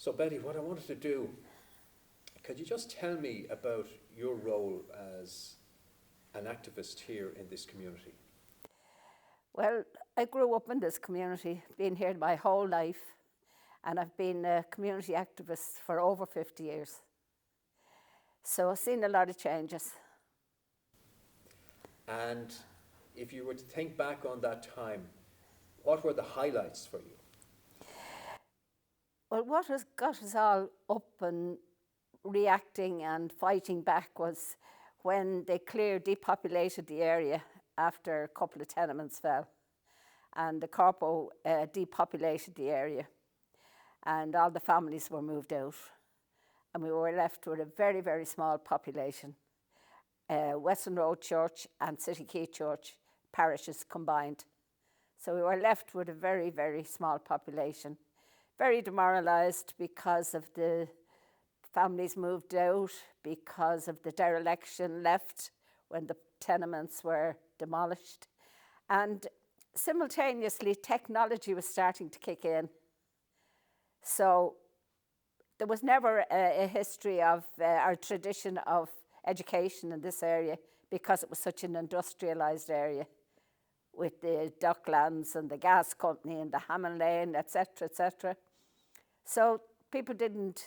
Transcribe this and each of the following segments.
So Betty, what I wanted to do, could you just tell me about your role as an activist here in this community? Well, I grew up in this community, been here my whole life, and I've been a community activist for over 50 years. So I've seen a lot of changes. And if you were to think back on that time, what were the highlights for you? Well, what has got us all up and reacting and fighting back was when they depopulated the area after a couple of tenements fell. And the Corpo depopulated the area. And all the families were moved out. And we were left with a very, very small population. Western Road Church and City Quay Church parishes combined. So we were left with a very, very small population. Very demoralised because of the families moved out, because of the dereliction left when the tenements were demolished. And simultaneously, technology was starting to kick in. So there was never a history of our tradition of education in this area because it was such an industrialised area with the Docklands and the gas company and the Hammond Lane, etc., etc. So people didn't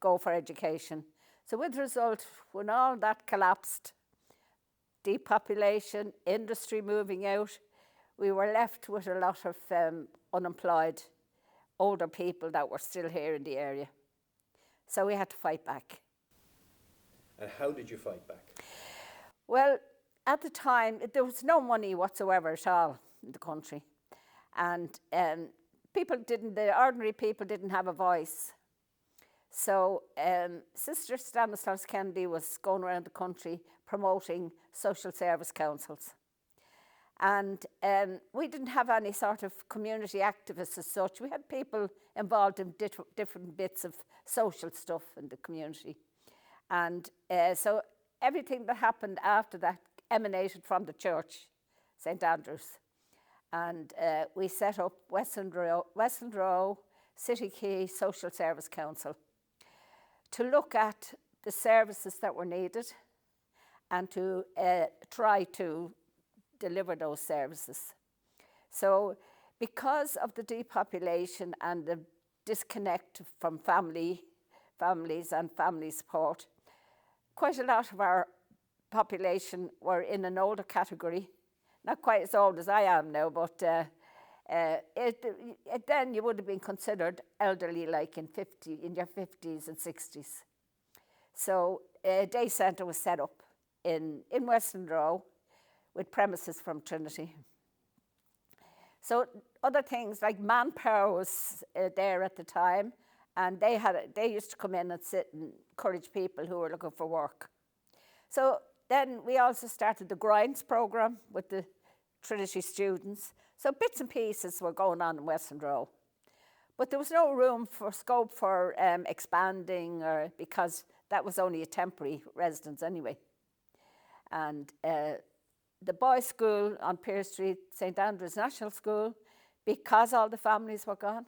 go for education. So with the result, when all that collapsed, depopulation, industry moving out, we were left with a lot of unemployed older people that were still here in the area. So we had to fight back. And how did you fight back? Well, at the time, there was no money whatsoever at all in the country. And the ordinary people didn't have a voice. So Sister Stanislaus Kennedy was going around the country promoting social service councils. And we didn't have any sort of community activists as such. We had people involved in different bits of social stuff in the community. And so everything that happened after that emanated from the church, St. Andrew's. And we set up Westland Row City Quay Social Service Council to look at the services that were needed and to try to deliver those services. So because of the depopulation and the disconnect from families and family support, quite a lot of our population were in an older category, not quite as old as I am now, but then you would have been considered elderly, like in your 50s and 60s. So a day centre was set up in Westland Row with premises from Trinity. So other things like Manpower was there at the time, and they used to come in and sit and encourage people who were looking for work. So then we also started the Grinds programme with the Trinity students. So bits and pieces were going on in Westland Row. But there was no room for scope for expanding because that was only a temporary residence anyway. And the boys' school on Pearse Street, St. Andrew's National School, because all the families were gone,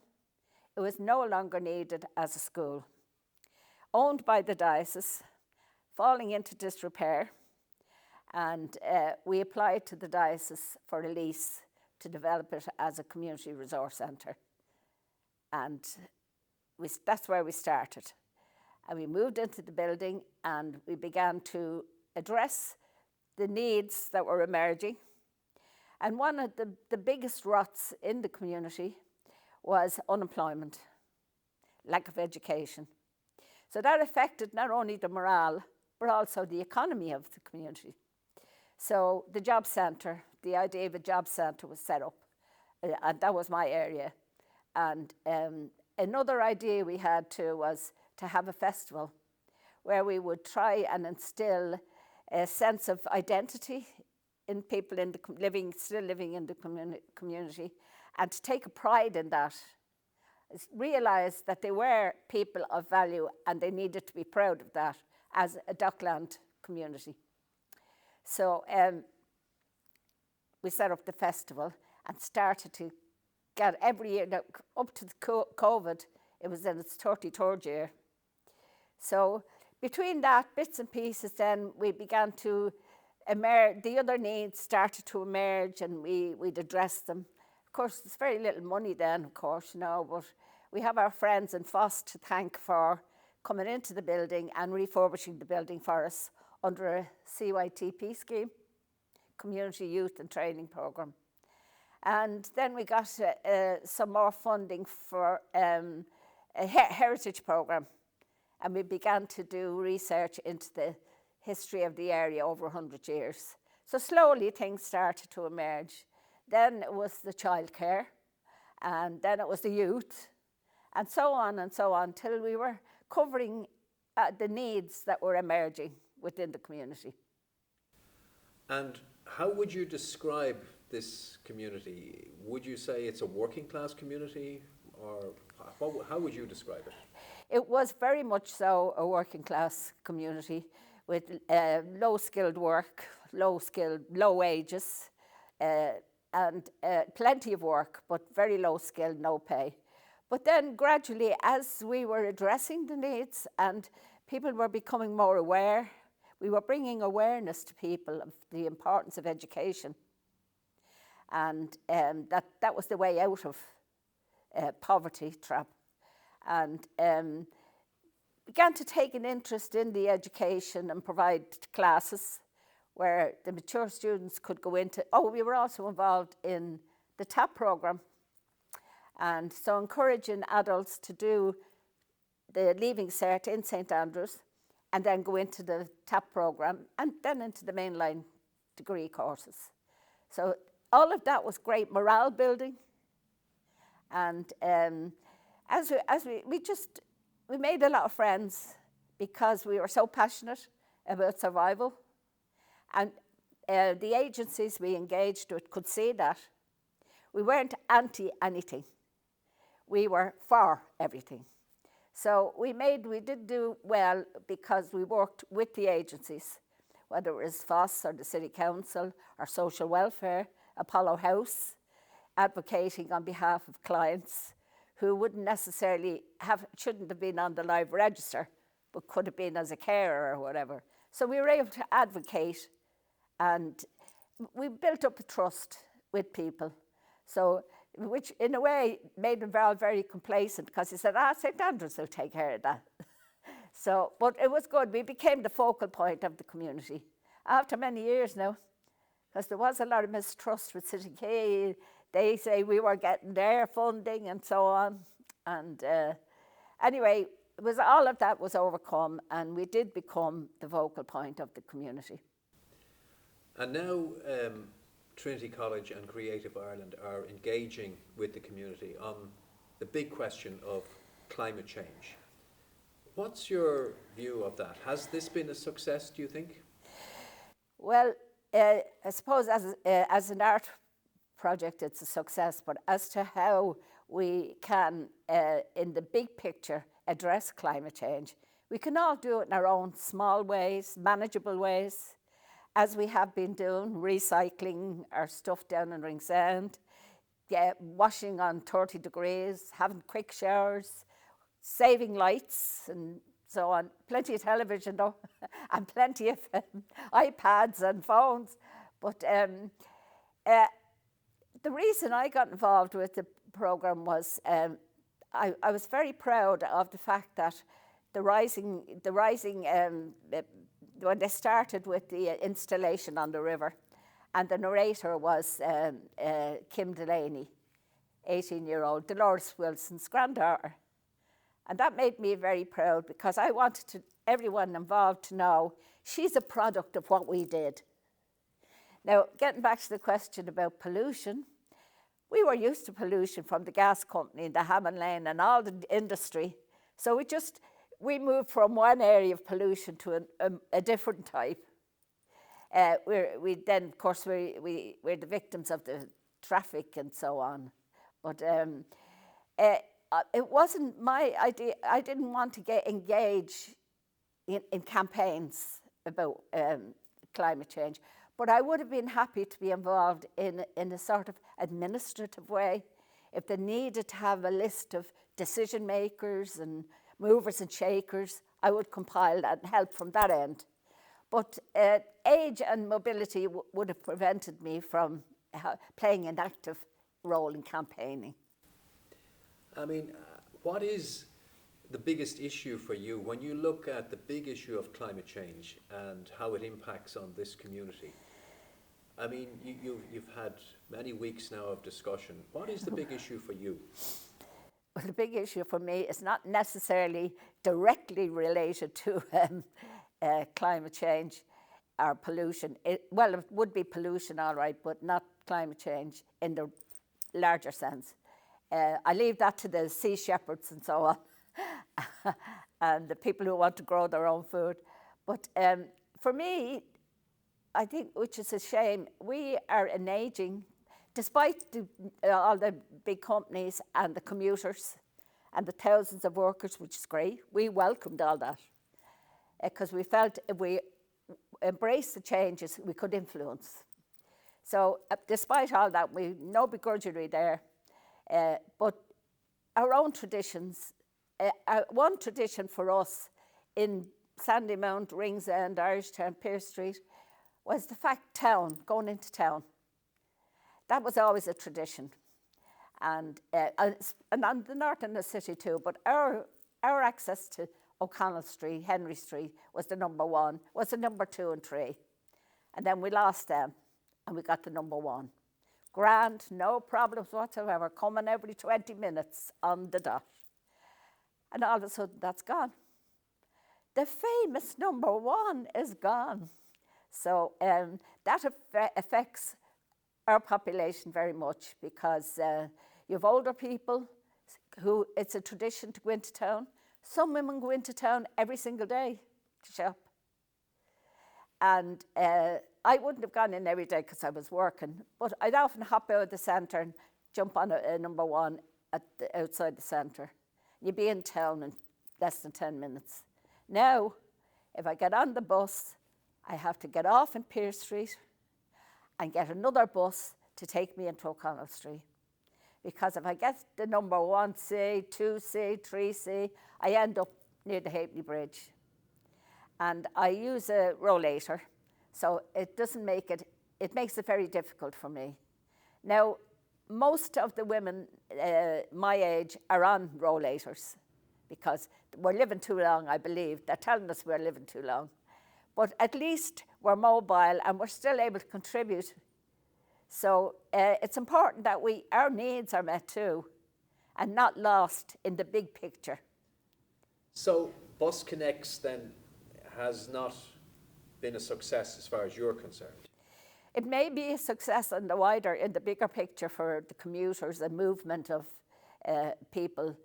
it was no longer needed as a school. Owned by the diocese, falling into disrepair, and we applied to the diocese for a lease to develop it as a community resource centre. And that's where we started. And we moved into the building and we began to address the needs that were emerging. And one of the biggest rots in the community was unemployment, lack of education. So that affected not only the morale, but also the economy of the community. So the job centre, the idea of a job centre was set up, and that was my area. And another idea we had too was to have a festival where we would try and instill a sense of identity in people still living in the community, and to take a pride in that. Realise that they were people of value and they needed to be proud of that as a Dockland community. So we set up the festival and started to get every year, up to COVID, It was in its 33rd year. So between that, bits and pieces, then we began to emerge, the other needs started to emerge, and we'd address them. Of course, there's very little money then, of course, you know, but we have our friends in Foss to thank for coming into the building and refurbishing the building for us under a CYTP scheme, Community Youth and Training Programme. And then we got some more funding for a heritage programme, and we began to do research into the history of the area over 100 years. So slowly things started to emerge. Then it was the childcare, and then it was the youth, and so on, till we were covering the needs that were emerging within the community. And how would you describe this community? Would you say it's a working class community, or how would you describe it? It was very much so a working class community with low skilled work, low wages, and plenty of work, but very low skill, no pay. But then gradually, as we were addressing the needs and people were becoming more aware, we were bringing awareness to people of the importance of education. And that was the way out of poverty trap. And began to take an interest in the education and provide classes where the mature students could go into. Oh, we were also involved in the TAP programme. And so encouraging adults to do the Leaving Cert in St Andrews and then go into the TAP programme and then into the mainline degree courses. So all of that was great morale building. And we made a lot of friends because we were so passionate about survival. And the agencies we engaged with could see that. We weren't anti anything. We were for everything. So we did do well because we worked with the agencies, whether it was Foss or the City Council or Social Welfare, Apollo House, advocating on behalf of clients who wouldn't necessarily shouldn't have been on the live register, but could have been as a carer or whatever. So we were able to advocate, and we built up a trust with people. So, which in a way made them all very complacent, because he said, St Andrews will take care of that. So, but it was good. We became the focal point of the community after many years now, because there was a lot of mistrust with City K. They say we were getting their funding and so on. And anyway, it was all of that was overcome, and we did become the focal point of the community. And now Trinity College and Creative Ireland are engaging with the community on the big question of climate change. What's your view of that? Has this been a success, do you think? Well, I suppose as an art project it's a success, but as to how we can, in the big picture, address climate change, we can all do it in our own small ways, manageable ways, as we have been doing, recycling our stuff down in Ringsend, washing on 30 degrees, having quick showers, saving lights and so on. Plenty of television though, and plenty of iPads and phones. But the reason I got involved with the programme was I was very proud of the fact that the rising when they started with the installation on the river, and the narrator was Kim Delaney, 18-year-old, Dolores Wilson's granddaughter. And that made me very proud, because I wanted everyone involved to know she's a product of what we did. Now, getting back to the question about pollution, we were used to pollution from the gas company, the Hammond Lane and all the industry. So we moved from one area of pollution to a different type. We're the victims of the traffic and so on. But it wasn't my idea. I didn't want to engage in campaigns about climate change, but I would have been happy to be involved in a sort of administrative way, if they needed to have a list of decision makers and movers and shakers, I would compile that and help from that end. But age and mobility would have prevented me from playing an active role in campaigning. I mean, what is the biggest issue for you when you look at the big issue of climate change and how it impacts on this community? I mean, you've had many weeks now of discussion. What is the big issue for you? Well, the big issue for me is not necessarily directly related to climate change or pollution. It would be pollution, all right, but not climate change in the larger sense. I leave that to the sea shepherds and so on, and the people who want to grow their own food. But for me, I think, which is a shame, we are an ageing, despite all the big companies and the commuters and the thousands of workers, which is great, we welcomed all that because we felt if we embraced the changes, we could influence. So despite all that, we no begrudgery there, but our own traditions, one tradition for us in Sandymount, Ringsend, Irishtown, Pearse Street, was the fact going into town. That was always a tradition. And on the north in the city too, but our access to O'Connell Street, Henry Street was the number one, was the number 2 and 3. And then we lost them and we got the number 1. Grand, no problems whatsoever, coming every 20 minutes on the dot. And all of a sudden that's gone. The famous number 1 is gone. So that affects our population very much because you have older people who it's a tradition to go into town. Some women go into town every single day to shop. And I wouldn't have gone in every day because I was working, but I'd often hop out of the centre and jump on a number 1 outside the centre. You'd be in town in less than 10 minutes. Now, if I get on the bus, I have to get off in Pearse Street and get another bus to take me into O'Connell Street. Because if I get the number 1C, 2C, 3C, I end up near the Halfpenny Bridge. And I use a rollator, so it makes it very difficult for me. Now, most of the women my age are on rollators because we're living too long, I believe. They're telling us we're living too long. But at least we're mobile and we're still able to contribute. So it's important that our needs are met too and not lost in the big picture. So Bus Connects then has not been a success as far as you're concerned? It may be a success in the bigger picture for the commuters and movement of people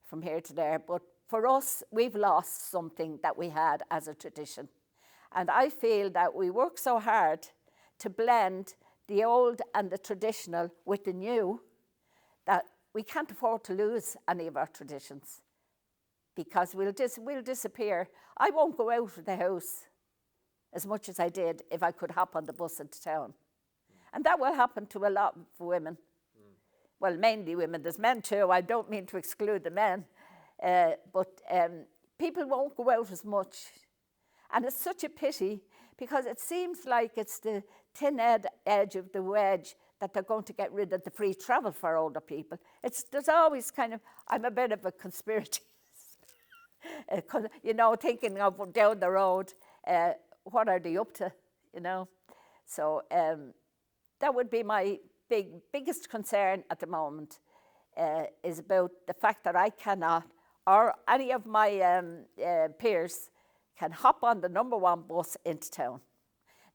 from here to there. But for us, we've lost something that we had as a tradition. And I feel that we work so hard to blend the old and the traditional with the new that we can't afford to lose any of our traditions because we'll disappear. I won't go out of the house as much as I did if I could hop on the bus into town. And that will happen to a lot of women. Well, mainly women. There's men too. I don't mean to exclude the men. But people won't go out as much. And it's such a pity because it seems like it's the thin edge of the wedge that they're going to get rid of the free travel for older people. There's always I'm a bit of a conspiracy. Thinking of down the road, what are they up to, So that would be my biggest concern at the moment, is about the fact that I cannot, or any of my peers, can hop on the number 1 bus into town.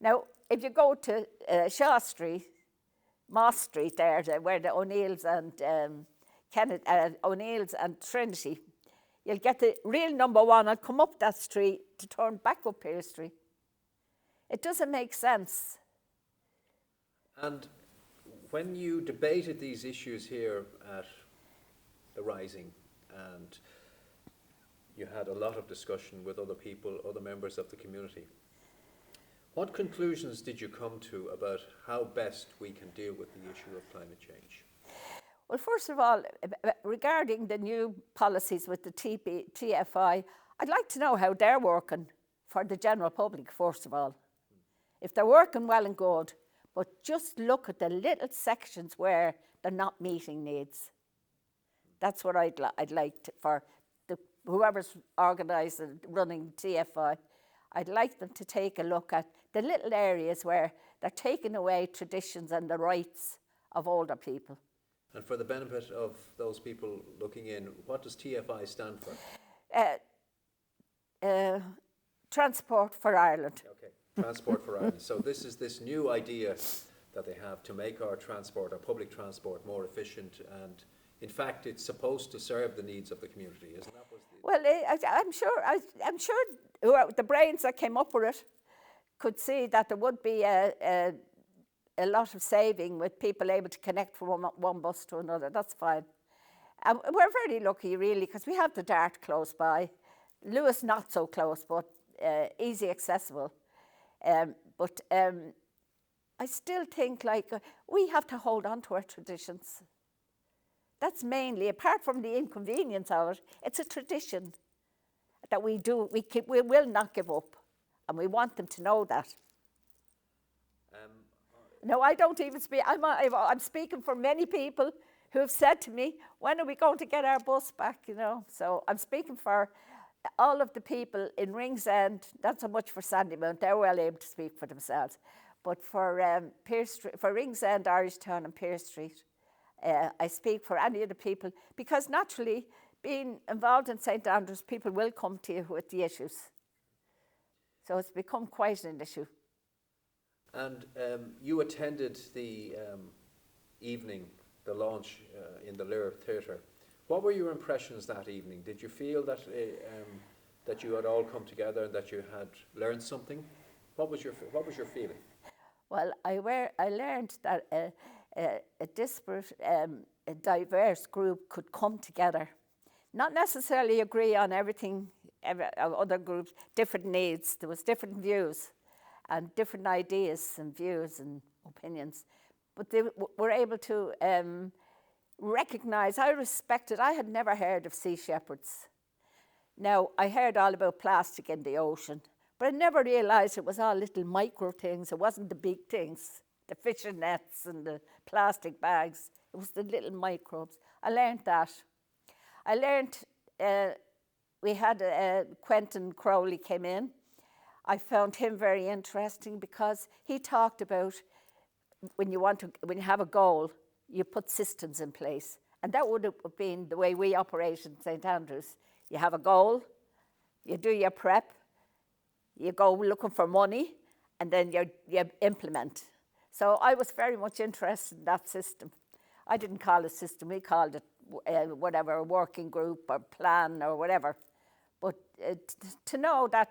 Now, if you go to Shaw Street, Moss Street there, where the O'Neills and O'Neills and Trinity, you'll get the real number 1 and come up that street to turn back up Pearse Street. It doesn't make sense. And when you debated these issues here at the Rising, and you had a lot of discussion with other people, other members of the community, what conclusions did you come to about how best we can deal with the issue of climate change? Well, first of all, regarding the new policies with the TFI, I'd like to know how they're working for the general public, first of all. If they're working well and good, but just look at the little sections where they're not meeting needs. That's what I'd like for whoever's organising, running TFI. I'd like them to take a look at the little areas where they're taking away traditions and the rights of older people. And for the benefit of those people looking in, what does TFI stand for? Transport for Ireland. Okay, Transport for Ireland. So this is this new idea that they have to make our transport, our public transport, more efficient, and in fact, it's supposed to serve the needs of the community, isn't that? Well, I'm sure the brains that came up with it could see that there would be a lot of saving with people able to connect from one bus to another. That's fine. We're very lucky, really, because we have the Dart close by. Lewis not so close, but easy accessible. But I still think we have to hold on to our traditions. That's mainly, apart from the inconvenience of it, it's a tradition that we do. We will not give up, and we want them to know that. No, I don't even speak. I'm speaking for many people who have said to me, "When are we going to get our bus back?" You know, so I'm speaking for all of the people in Ringsend. Not so much for Sandymount; they're well able to speak for themselves. But for Pearse Street, for Ringsend, Irishtown, and Pearse Street. I speak for any of the people, because naturally, being involved in St. Andrews, people will come to you with the issues. So it's become quite an issue. And you attended the evening, the launch in the Lyre Theatre. What were your impressions that evening? Did you feel that that you had all come together and that you had learned something? What was your feeling? Well, I learned that a disparate, a diverse group could come together, not necessarily agree on everything. Other groups, different needs. There was different views, and different ideas and views and opinions, but they were able to recognise. I respected. I had never heard of sea shepherds. Now I heard all about plastic in the ocean, but I never realised it was all little micro things. It wasn't the big things. The fishing nets and the plastic bags. It was the little microbes. I learned that. I learned we had Quentin Crowley came in. I found him very interesting because he talked about when you have a goal, you put systems in place. And that would have been the way we operate in St. Andrews. You have a goal, you do your prep, you go looking for money, and then you implement. So I was very much interested in that system. I didn't call it system, we called it whatever, a working group or plan or whatever. But to know that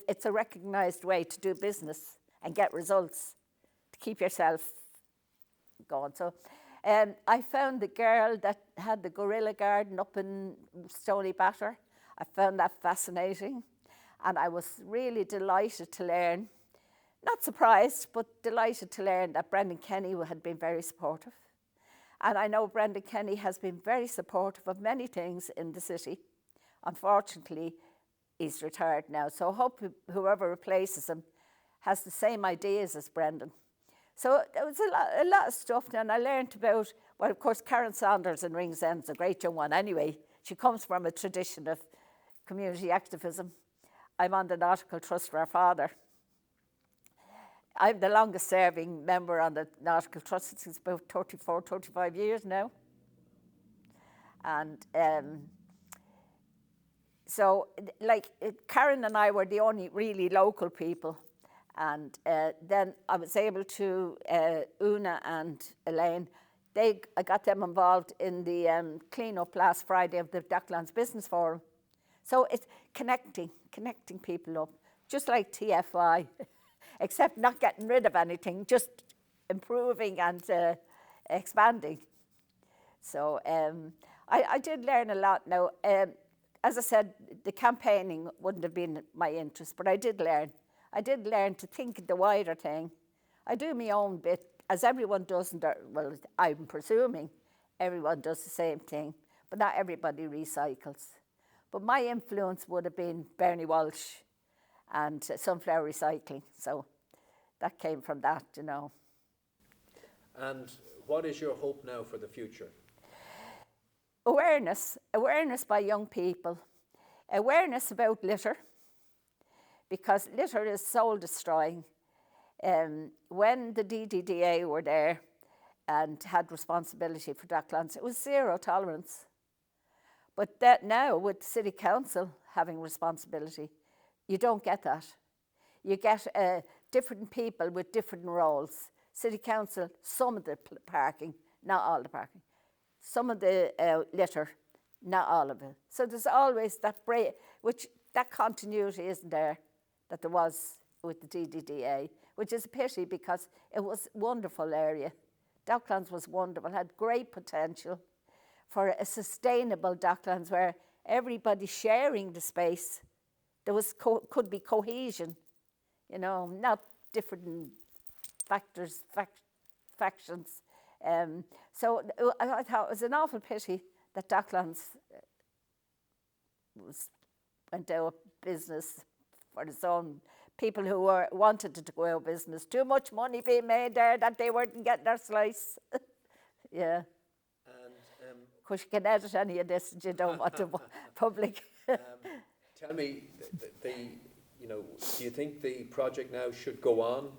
it's a recognised way to do business and get results, to keep yourself going. So I found the girl that had the gorilla garden up in Stony Batter. I found that fascinating. And I was really delighted to learn, not surprised, but delighted to learn that Brendan Kenny had been very supportive. And I know Brendan Kenny has been very supportive of many things in the city. Unfortunately, he's retired now, so I hope whoever replaces him has the same ideas as Brendan. So there was a lot of stuff, and I learned about, well, of course, Karen Saunders in Ringsend's a great young one anyway. She comes from a tradition of community activism. I'm on the Nautical Trust for our father. I'm the longest serving member on the Nautical Trust since about 34, 35 years now. And so, Karen and I were the only really local people. And then I was able to, Una and Elaine, I got them involved in the clean-up last Friday of the Docklands Business Forum. So it's connecting people up, just like TFI, except not getting rid of anything, just improving and expanding. So I did learn a lot. Now, as I said, the campaigning wouldn't have been my interest, but I did learn. I did learn to think the wider thing. I do my own bit, as everyone does, well, I'm presuming, everyone does the same thing, but not everybody recycles. But my influence would have been Bernie Walsh and sunflower recycling. So that came from that, you know. And what is your hope now for the future? Awareness by young people. Awareness about litter, because litter is soul destroying. When the DDDA were there and had responsibility for Docklands, it was zero tolerance. But that now, with City Council having responsibility, you don't get that. You get different people with different roles. City Council, some of the parking, not all the parking. Some of the litter, not all of it. So there's always that break, which that continuity isn't there that there was with the DDDA, which is a pity because it was a wonderful area. Docklands was wonderful, had great potential for a sustainable Docklands where everybody sharing the space, there was could be cohesion, you know, not different factions. So I thought it was an awful pity that Docklands went out of business for its own people who wanted it to go out of business. Too much money being made there that they weren't getting their slice. Yeah. And of course, you can edit any of this and you don't want to public. tell me, you know, do you think the project now should go on?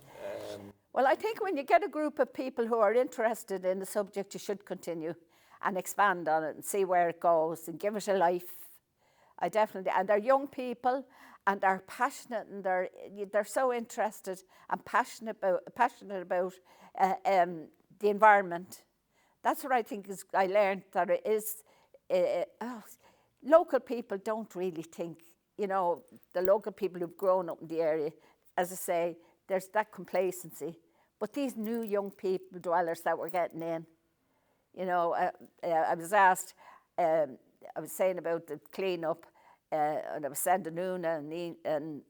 Well, I think when you get a group of people who are interested in the subject, you should continue and expand on it and see where it goes and give it a life. I definitely, and they're young people and they're passionate and they're so interested and passionate about the environment. That's what I think is, I learned that it is, local people don't really think, you know, the local people who've grown up in the area, as I say, there's that complacency. But these new young people, dwellers that we're getting in, you know, I was asked, I was saying about the clean-up, and I was sending Una and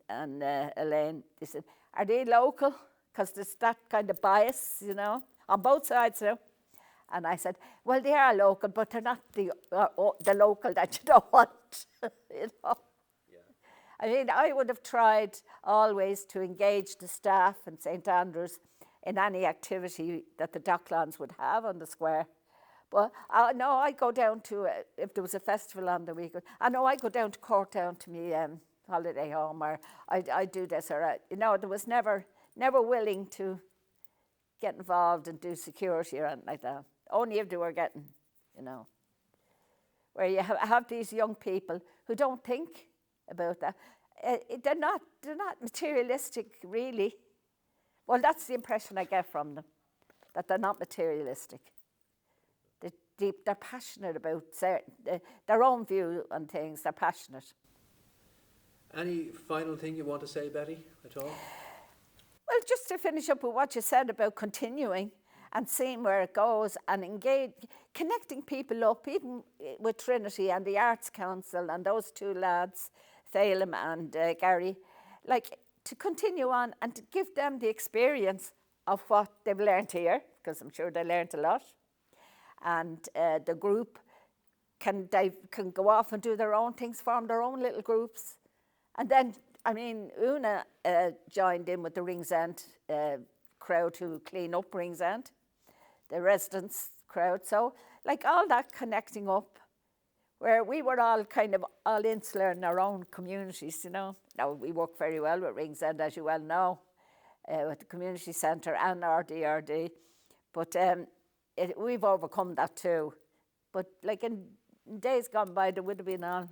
Elaine, they said, are they local? Because there's that kind of bias, you know, on both sides now. And I said, well, they are local, but they're not the local that you don't want, you know. I mean, I would have tried always to engage the staff in St. Andrews in any activity that the Docklands would have on the square. But no, I go down to, if there was a festival on the weekend, I know I go down to Cork down to me holiday home, or I do this, or, you know, there was never willing to get involved and do security or anything like that. Only if they were getting, you know, where you have these young people who don't think about that. They're not materialistic, really. Well, that's the impression I get from them, that they're not materialistic. They're passionate about their own view on things. They're passionate. Any final thing you want to say, Betty, at all? Well, just to finish up with what you said about continuing and seeing where it goes and connecting people up, even with Trinity and the Arts Council and those two lads, Phelim and Gary, like to continue on and to give them the experience of what they've learned here, because I'm sure they learned a lot. And the group can go off and do their own things, form their own little groups. And then, I mean, Una joined in with the Ringsend crowd who clean up Ringsend, the residents crowd. So, like all that connecting up, where we were all kind of all insular in our own communities, you know. Now, we work very well with Ringsend, as you well know, with the community centre and our DRD. But we've overcome that too. But like in days gone by, there would have been all.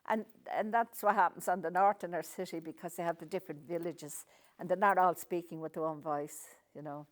And that's what happens on the north in our city, because they have the different villages and they're not all speaking with their own voice, you know.